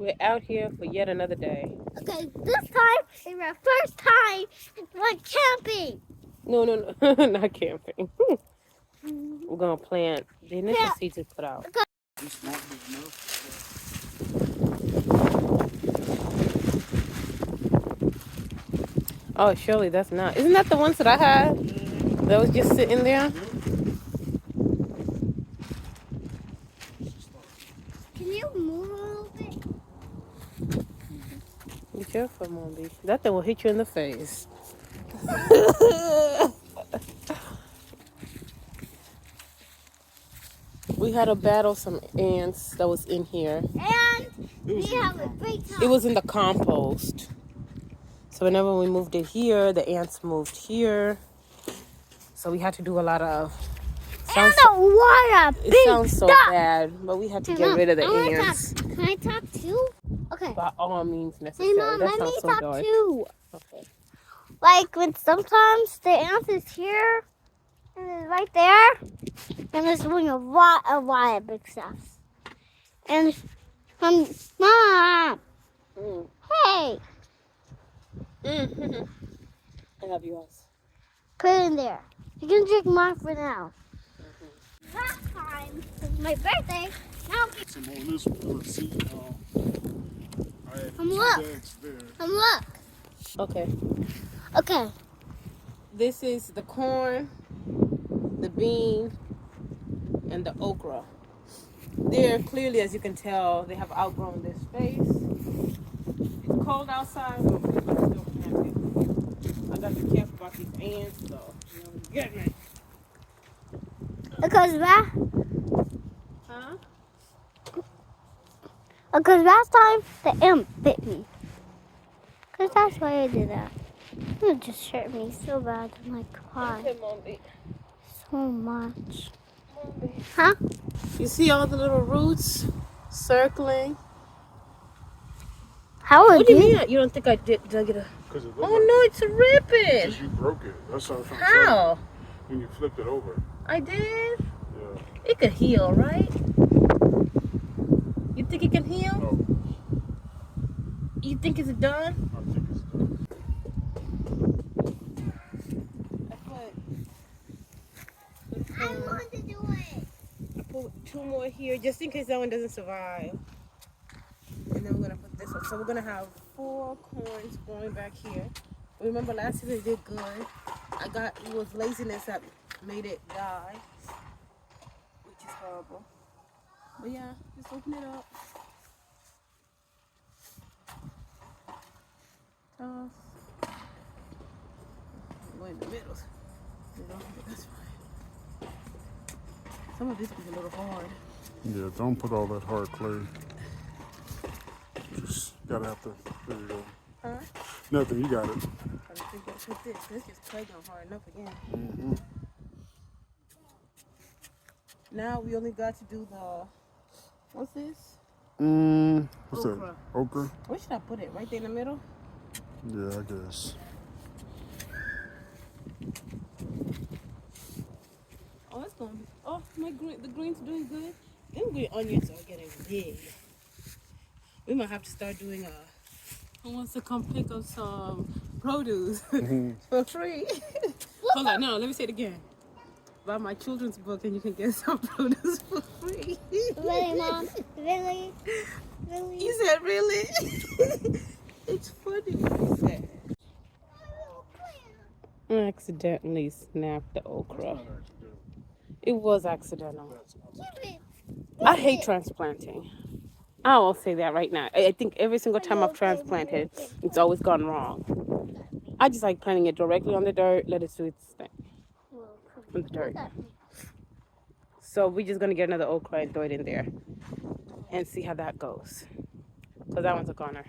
We're out here for yet another day. Okay, this time is our first time like camping. No, not camping. We're gonna plant the initial seeds we put out. Oh, surely that's not. Isn't that the ones that I had? That was just sitting there? Can you move a little bit? Be careful, Mombi. That thing will hit you in the face. We had to battle some ants that was in here. And we have a great time. It was in the compost. So whenever we moved it here, the ants moved here. So we had to do a lot of... And the water. It sounds so bad, but we had to get rid of the ants. Can I talk too? Okay. By all means necessary. Hey, Mom, that let sounds me so talk dark. too. Okay. Like when sometimes the ant is here and it's right there, and it's doing a lot of big stuff. And Mom, hey, I have yours. put it in there. You can drink mine for now. Last time was my birthday. Now Some on this one. Let's see. I had Come two look. bags there. look. Okay. Okay. This is the corn, the bean, and the okra. They're clearly, as you can tell, they have outgrown their space. It's cold outside, but we're still camping. I gotta be careful about these ants, though. You know, get me. Because Huh? last time the ant bit me. Because that's why I did that. It just hurt me so bad. I'm like, why? Okay, Mombi. So much. Mombi. Huh? You see all the little roots circling? How would What do you mean? You don't think I dug it up? Because it Oh no, it's ripping. Because you broke it. That's what I was trying to How? say. When you flipped it over. I did? Yeah. It could heal, right? You think it can heal? Oh, You think it's done? I think it's done. I want to do it. I put 2 more here just in case that one doesn't survive. And then we're gonna put this one. So we're gonna have 4 corns growing back here. Remember last year they did good. It was laziness that made it die, which is horrible. But yeah, just open it up. Toss. Go in the middle. That's fine. Some of this is a little hard. Yeah, don't put all that hard clay. Just gotta have to. There you go. Huh? Nothing, you got it. I think that's with this. This is clay gone hard enough again. Now we only got to do the, what's this? What's Okra. that? Okra? Where should I put it? Right there in the middle? Yeah, I guess. Oh, it's going to be, oh, the green's doing good. Them green onions are getting big. We might have to start doing who wants to come pick up some produce for free? Hold on, no, let me say it again. Buy my children's book and you can get some produce for free. Really, Mom? Really? Really? You said really? It's funny what you said. I accidentally snapped the okra. It was accidental. I hate transplanting. I will say that right now. I think every single time I've transplanted, it's always gone wrong. I just like planting it directly on the dirt, let it do its thing on the dirt. So we're just gonna get another okra and throw it in there and see how that goes. Because that one's a goner.